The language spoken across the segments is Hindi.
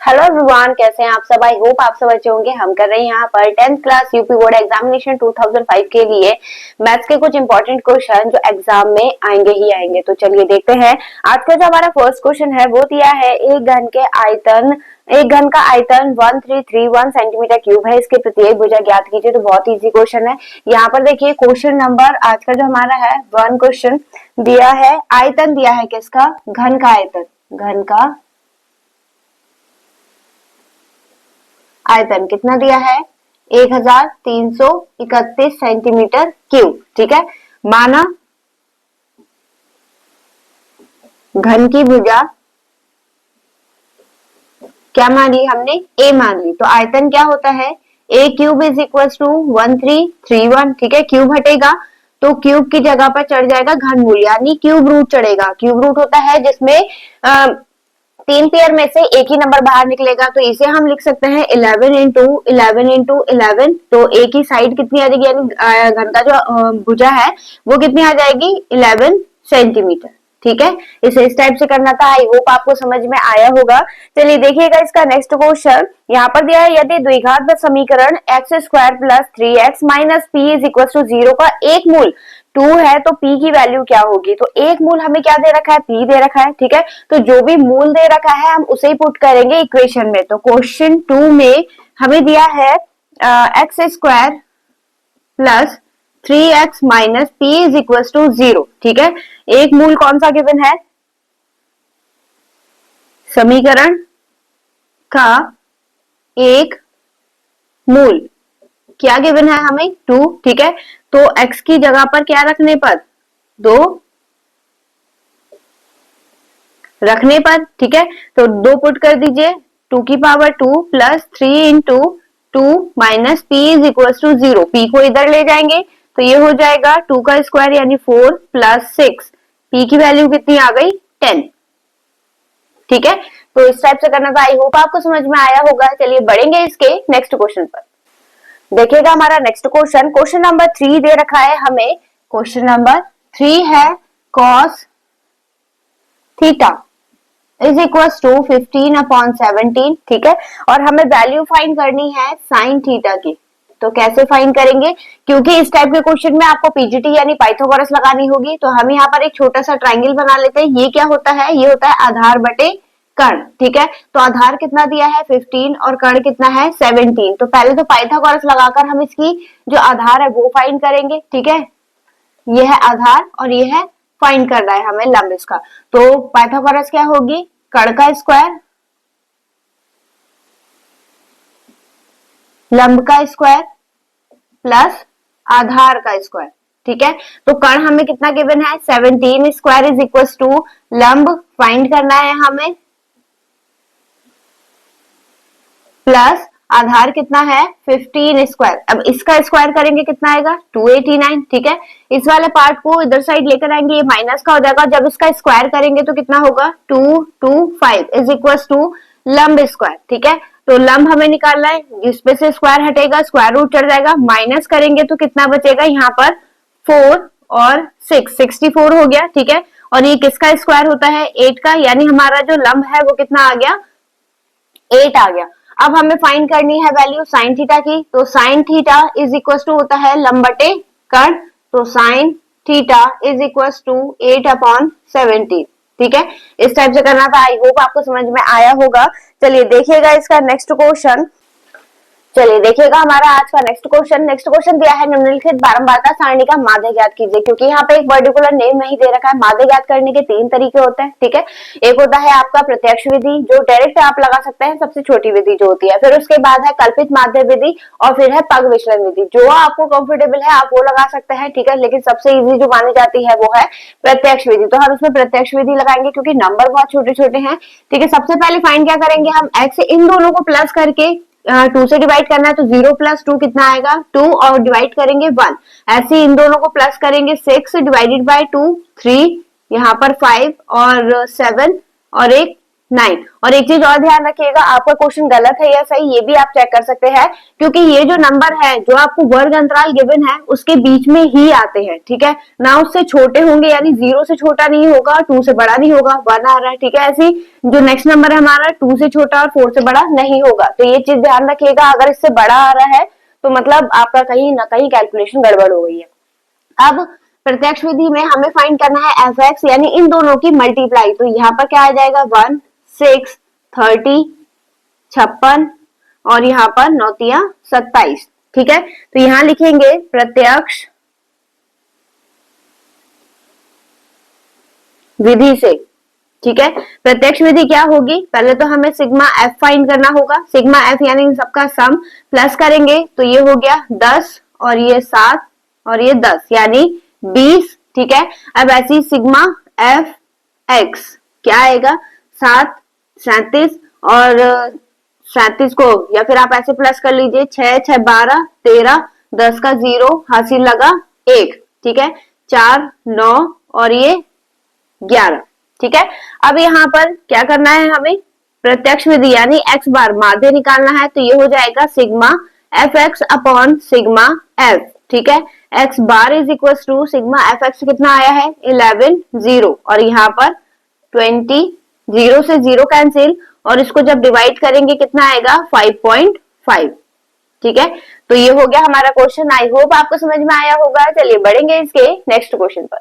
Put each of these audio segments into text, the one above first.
हेलो एवरीवन, कैसे हैं आप सब। आई होप आप सब अच्छे होंगे। हम कर रहे हैं यहाँ पर 10th class UP board examination 2005 के लिए मैथ्स के कुछ इंपॉर्टेंट क्वेश्चन जो एग्जाम में आएंगे ही आएंगे। तो चलिए देखते हैं। आज का जो हमारा फर्स्ट क्वेश्चन है वो दिया है एक घन का आयतन 1331 सेंटीमीटर क्यूब है। इसके प्रत्येक भुजा ज्ञात कीजिए। तो बहुत इजी क्वेश्चन है। यहाँ पर देखिए क्वेश्चन नंबर आज का जो हमारा है 1 क्वेश्चन दिया है। आयतन दिया है किसका? घन का आयतन। घन का आयतन कितना दिया है? 1331 सेंटीमीटर क्यूब। ठीक है। माना घन की भुजा क्या मान ली हमने? ए मान ली। तो आयतन क्या होता है? ए क्यूब इज इक्वल टू 1331। ठीक है। क्यूब हटेगा तो क्यूब की जगह पर चढ़ जाएगा घनमूल, यानी क्यूब रूट चढ़ेगा। क्यूब रूट होता है जिसमें तीन पेयर में से एक ही नंबर बाहर निकलेगा। तो इसे हम लिख सकते हैं 11 इंटू 11। तो ए की साइड कितनी आ जाएगी, यानी घन का जो भुजा है वो कितनी आ जाएगी? 11 सेंटीमीटर। ठीक है। इसे इस टाइप से करना था। आई होप आपको समझ में आया होगा। चलिए देखिएगा इसका नेक्स्ट क्वेश्चन। यहाँ पर दिया है यदि द्विघात समीकरण x square plus 3x minus P is equal to 0 का एक मूल 2 है तो p की वैल्यू क्या होगी? तो एक मूल हमें क्या दे रखा है? p दे रखा है। ठीक है। तो जो भी मूल दे रखा है हम उसे ही पुट करेंगे इक्वेशन में। तो क्वेश्चन 2 में हमें दिया है x square plus 3x minus P is equal to 0। ठीक है। एक मूल कौन सा गिवन है? समीकरण का एक मूल क्या गिवन है हमें? 2। ठीक है। तो x की जगह पर क्या रखने पर? 2 रखने पर। ठीक है। तो 2 पुट कर दीजिए। 2 की power 2 plus 3 into 2 minus P is equal to 0। P को इधर ले जाएंगे तो ये हो जाएगा 2 का स्क्वायर यानी 4 प्लस 6। पी की वैल्यू कितनी आ गई? 10। ठीक है। तो इस टाइप से करना था। आई होप आपको समझ में आया होगा। चलिए बढ़ेंगे इसके नेक्स्ट क्वेश्चन पर। देखिएगा हमारा नेक्स्ट क्वेश्चन, क्वेश्चन नंबर 3 दे रखा है हमें। क्वेश्चन नंबर 3 है cos theta is equal to 15/17। ठीक है। और हमें वैल्यू फाइंड करनी है साइन थीटा की। तो कैसे फाइंड करेंगे? क्योंकि इस टाइप के क्वेश्चन में आपको पीजीटी यानी पाइथागोरस लगानी होगी। तो हम यहाँ पर एक छोटा सा ट्राइंगल बना लेते हैं। ये क्या होता है? ये होता है आधार बटे कर्ण। ठीक है। तो आधार कितना दिया है? 15 और कर्ण कितना है? 17। तो पहले तो पाइथागोरस लगाकर हम इसकी जो आधार है वो फाइंड करेंगे। ठीक है। ये है आधार और ये है फाइंड करना है हमें लंब इसका। तो पाइथागोरस क्या होगी? कर्ण का स्क्वायर लंब का स्क्वायर प्लस आधार का स्क्वायर। ठीक है। तो कर्ण हमें कितना गिवन है? 17 स्क्वायर इज इक्वल टू लंब फाइंड करना है हमें प्लस आधार कितना है? 15 स्क्वायर। अब इसका स्क्वायर करेंगे कितना आएगा? 289। ठीक है। इस वाले पार्ट को इधर साइड लेकर आएंगे, ये माइनस का हो जाएगा। जब इसका स्क्वायर करेंगे तो कितना होगा? 225 इज इक्वल टू लंब स्क्वायर। ठीक है। तो लंब हमें निकालना है, जिसपे से स्क्वायर हटेगा स्क्वायर रूट चढ़ जाएगा, माइनस करेंगे तो कितना बचेगा? यहाँ पर 4 और 6 64 हो गया। ठीक है। और ये किसका स्क्वायर होता है? 8 का, यानी हमारा जो लंब है वो कितना आ गया? 8 आ गया। अब हमें फाइंड करनी है वैल्यू साइन थीटा की। तो sine theta is equal to होता है लंब बटे कर्ण। तो sine theta is equal to 8/17। ठीक है। इस टाइप से करना था। आई होप आपको समझ में आया होगा। चलिए देखिएगा इसका नेक्स्ट क्वेश्चन। चलिए देखिएगा हमारा आज का नेक्स्ट क्वेश्चन दिया है निम्नलिखित बारंबारता सारणी का माध्य ज्ञात कीजिए। क्योंकि यहाँ पे एक पर्टिकुलर नेम नहीं दे रखा है। माध्य ज्ञात करने के 3 तरीके होते हैं। ठीक है। एक होता है आपका प्रत्यक्ष विधि, जो डायरेक्ट आप लगा सकते हैं, सबसे छोटी विधि जो होती है। फिर उसके बाद है कल्पित माध्य विधि और फिर है पग विचलन विधि। जो आपको कंफर्टेबल है आप वो लगा सकते हैं। ठीक है। लेकिन सबसे इजी जो मानी जाती है वो है प्रत्यक्ष विधि। तो हम इसमें प्रत्यक्ष विधि लगाएंगे क्योंकि नंबर बहुत छोटे छोटे हैं। ठीक है। सबसे पहले फाइंड क्या करेंगे हम? एक्स इन दोनों को प्लस करके 2 से डिवाइड करना है। तो 0 प्लस 2 कितना आएगा? 2 और डिवाइड करेंगे 1। ऐसे इन दोनों को प्लस करेंगे 6 डिवाइडेड बाय 2 3, यहाँ पर 5 और 7 और एक 9। और एक चीज और ध्यान रखिएगा, आपका क्वेश्चन गलत है या सही ये भी आप चेक कर सकते हैं, क्योंकि ये जो नंबर है जो आपको वर्ग अंतराल गिवन है उसके बीच में ही आते हैं, ठीक है ना, उससे छोटे होंगे, यानी 0 से छोटा नहीं होगा, 2 से बड़ा नहीं होगा, 1 आ रहा है, ठीक है। ऐसी जो नेक्स्ट नंबर है हमारा 2 से छोटा और 4 से बड़ा नहीं होगा, तो ये चीज ध्यान रखिएगा। अगर इससे बड़ा आ रहा है तो मतलब आपका कहीं ना कहीं कैलकुलेशन गड़बड़ हो गई है। अब प्रत्यक्ष विधि में हमें फाइंड करना है एफ एक्स, यानी इन दोनों की मल्टीप्लाई, तो यहाँ पर क्या आ जाएगा 1 6 30 56 और यहाँ पर 9 27, ठीक है। तो यहाँ लिखेंगे प्रत्यक्ष विधि से, ठीक है। प्रत्यक्ष विधि क्या होगी, पहले तो हमें सिग्मा एफ फाइंड करना होगा। सिग्मा एफ यानी इन सबका सम प्लस करेंगे तो ये हो गया 10 और ये 7 और ये 10 यानी 20, ठीक है। अब ऐसी सिग्मा एफ एक्स क्या आएगा 7 37 और 37 को या फिर आप ऐसे प्लस कर लीजिए 6 6 12 13 10 का 0 हासिल लगा 1, ठीक है 4 9 और ये 11, ठीक है। अब यहाँ पर क्या करना है हमें, प्रत्यक्ष विधि यानी x बार माध्य निकालना है, तो ये हो जाएगा sigma F X upon sigma F, ठीक है। x bar is equal to sigma F X कितना आया है 11 0 और यहाँ पर 20 0 से 0 कैंसिल और इसको जब डिवाइड करेंगे कितना आएगा 5.5, ठीक है। तो ये हो गया हमारा क्वेश्चन। आई होप आपको समझ में आया होगा। चलिए बढ़ेंगे इसके नेक्स्ट क्वेश्चन पर।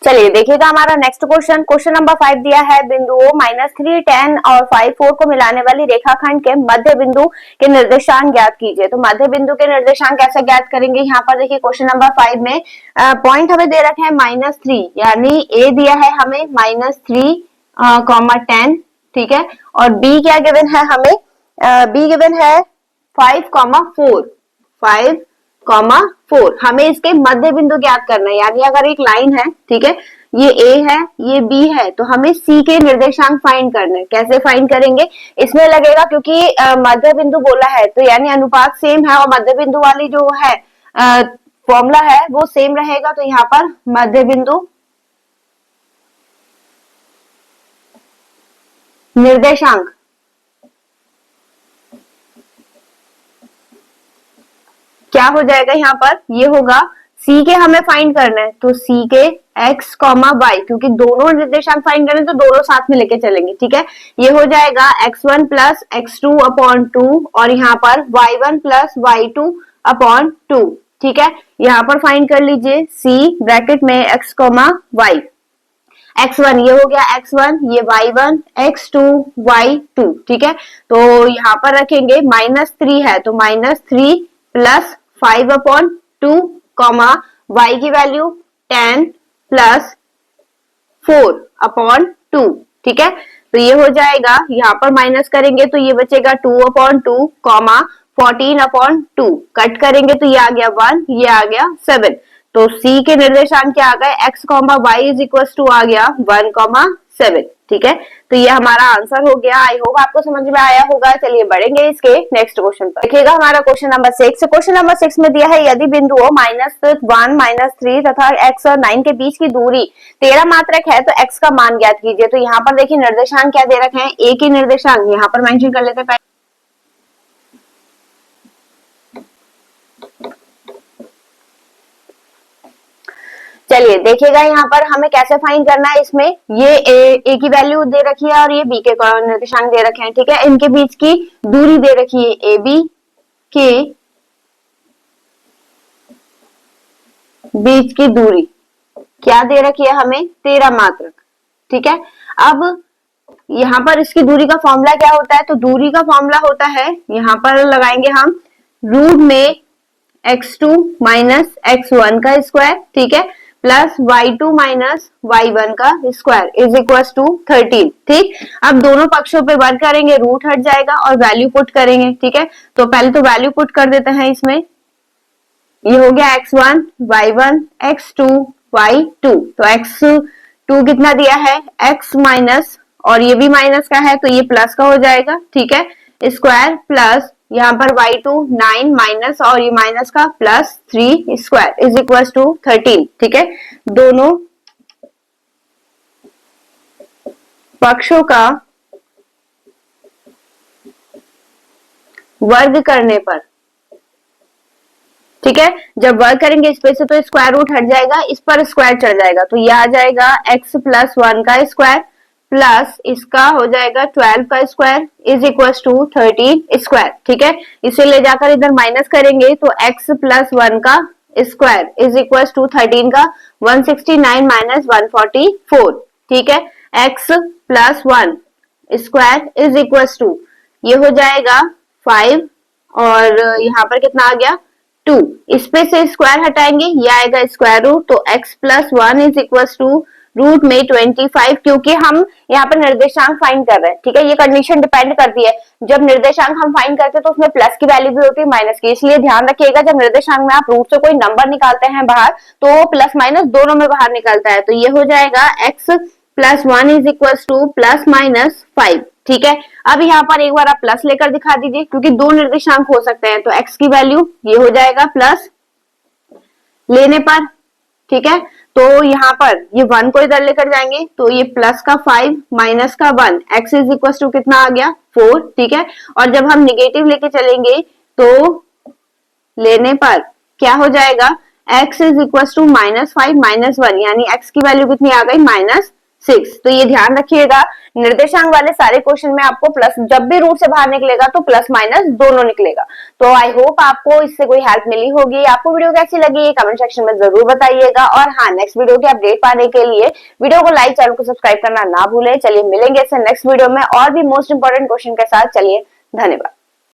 चलिए देखिएगा हमारा नेक्स्ट क्वेश्चन, क्वेश्चन नंबर 5 दिया है, बिंदुओं -3 10 और 5 4 को मिलाने वाली रेखाखंड के मध्य बिंदु के निर्देशांक ज्ञात कीजिए। तो मध्य बिंदु के निर्देशांक कैसे ज्ञात करेंगे, यहाँ पर देखिए क्वेश्चन नंबर 5 में पॉइंट हमें दे रखे हैं -3 यानी ए दिया है हमें -3, 10, ठीक है। और बी क्या गिवन है हमें, बी गिवन है 5, 4 हमें इसके मध्य बिंदु ज्ञात करना है, यानी अगर एक लाइन है, ठीक है, ये ए है ये बी है, तो हमें सी के निर्देशांक फाइंड करने हैं। कैसे फाइंड करेंगे, इसमें लगेगा क्योंकि मध्य बिंदु बोला है तो यानी अनुपात सेम है और मध्य बिंदु वाली जो है फॉर्मूला है वो सेम रहेगा, तो यहाँ पर मध्य बिंदु निर्देशांक क्या हो जाएगा, यहाँ पर ये होगा सी के हमें फाइंड करना है, तो सी के x, y, क्योंकि दोनों निर्देशांक फाइंड करने तो दोनों साथ में लेके चलेंगे, ठीक है। ये हो जाएगा x1 प्लस x2 अपॉन 2 और यहाँ पर y1 प्लस y2 अपॉन 2, ठीक है। यहाँ पर फाइंड कर लीजिए c ब्रैकेट में x, y, x1 ये हो गया x1, ये y1, x2 y2, ठीक है। तो यहाँ पर रखेंगे -3 है तो -3 प्लस 5 अपॉन 2, y की वैल्यू 10 प्लस 4 अपॉन 2, ठीक है। तो ये हो जाएगा, यहाँ पर माइनस करेंगे तो ये बचेगा 2 अपॉन 2, 14 अपॉन 2, कट करेंगे तो ये आ गया 1, ये आ गया 7। तो C के निर्देशांक क्या आ गए, x, y is equal to आ गया 1, 7, ठीक है। तो ये हमारा आंसर हो गया। आई होप आपको समझ में आया होगा। चलिए बढ़ेंगे इसके नेक्स्ट क्वेश्चन पर। देखिएगा हमारा क्वेश्चन नंबर 6। क्वेश्चन नंबर 6 में दिया है, यदि बिंदुओं -1, -3 तथा x और 9 के बीच की दूरी 13 मात्रक है तो x का मान ज्ञात कीजिए। तो यहाँ पर देखिए निर्देशांक क्या दे रखे हैं, a के निर्देशांक यहाँ पर मेंशन कर लेते हैं। चलिए देखिएगा यहाँ पर हमें कैसे फाइंड करना है, इसमें ये ए की वैल्यू दे रखी है और ये बी के निर्देशांक दे रखे हैं, ठीक है। इनके बीच की दूरी दे रखी है, ए बी के बीच की दूरी क्या दे रखी है हमें, 13 मात्रक, ठीक है। अब यहाँ पर इसकी दूरी का फॉर्मूला क्या होता है, तो दूरी का फॉर्मूला होता है, यहाँ पर लगाएंगे हम रूट में x2 माइनस x1 का स्क्वायर, ठीक है, प्लस y2 माइनस y1 का स्क्वायर इज इक्वल टू 13, ठीक। अब दोनों पक्षों पे वर्क करेंगे, रूट हट जाएगा और वैल्यू पुट करेंगे, ठीक है। तो पहले तो वैल्यू पुट कर देते हैं इसमें, ये हो गया x1 y1 x2 y2, तो x2 कितना दिया है x माइनस और ये भी माइनस का है तो ये प्लस का हो जाएगा, ठीक है, स्क्वायर प्लस यहाँ पर y2 9 माइनस और ये माइनस का plus 3 square is equal to 13, ठीक है। दोनों पक्षों का वर्ग करने पर, ठीक है, जब वर्ग करेंगे इस पे से तो स्क्वायर रूट हट जाएगा, इस पर स्क्वायर चढ़ जाएगा, तो ये आ जाएगा x प्लस 1 का स्क्वायर प्लस इसका हो जाएगा 12 का square is equal to 13 square, ठीक है। इसे ले जाकर इधर माइनस करेंगे तो x प्लस 1 का स्क्वायर इज इक्वल टू 13 का 169 माइनस 144, ठीक है। x plus 1 square is equal to ये हो जाएगा 5 और यहाँ पर कितना आ गया 2, इस पे से स्क्वायर हटाएंगे ये आएगा स्क्वायर रूट, तो x plus 1 is equal to root में 25, क्योंकि हम यहाँ पर निर्देशांक फाइंड कर रहे हैं, ठीक है। ये कंडीशन डिपेंड करती है, जब निर्देशांक हम फाइंड करते हैं तो उसमें प्लस की वैल्यू भी होती है माइनस की, इसलिए ध्यान रखिएगा जब निर्देशांक में आप रूट से कोई नंबर निकालते हैं बाहर तो प्लस माइनस दोनों में बाहर निकलता है, तो ये हो जाएगा x plus 1 is equal two plus minus 5, ठीक है। अब यहाँ पर एक बार आप प्लस लेकर दिखा दीजिए, क्योंकि दो निर्देशांक हो सकते हैं, तो x की वैल्यू ये हो जाएगा प्लस लेने पर, ठीक है। तो यहाँ पर ये 1 को इधर लेकर जाएंगे तो ये प्लस का 5 माइनस का 1, x इज इक्वल टू कितना आ गया 4, ठीक है। और जब हम निगेटिव लेके चलेंगे तो लेने पर क्या हो जाएगा x is equal to minus 5 minus 1, यानी x की वैल्यू कितनी आ गई -6। तो ये ध्यान रखिएगा निर्देशांक वाले सारे क्वेश्चन में आपको प्लस, जब भी रूट से बाहर निकलेगा तो प्लस माइनस दोनों निकलेगा। तो आई होप आपको इससे कोई हेल्प मिली होगी। आपको वीडियो कैसी लगी कमेंट सेक्शन में जरूर बताइएगा, और हाँ, नेक्स्ट वीडियो की अपडेट पाने के लिए वीडियो को लाइक, चैनल को सब्सक्राइब करना ना भूले। चलिए मिलेंगे ऐसे नेक्स्ट वीडियो में और भी मोस्ट इंपोर्टेंट क्वेश्चन के साथ। चलिए धन्यवाद।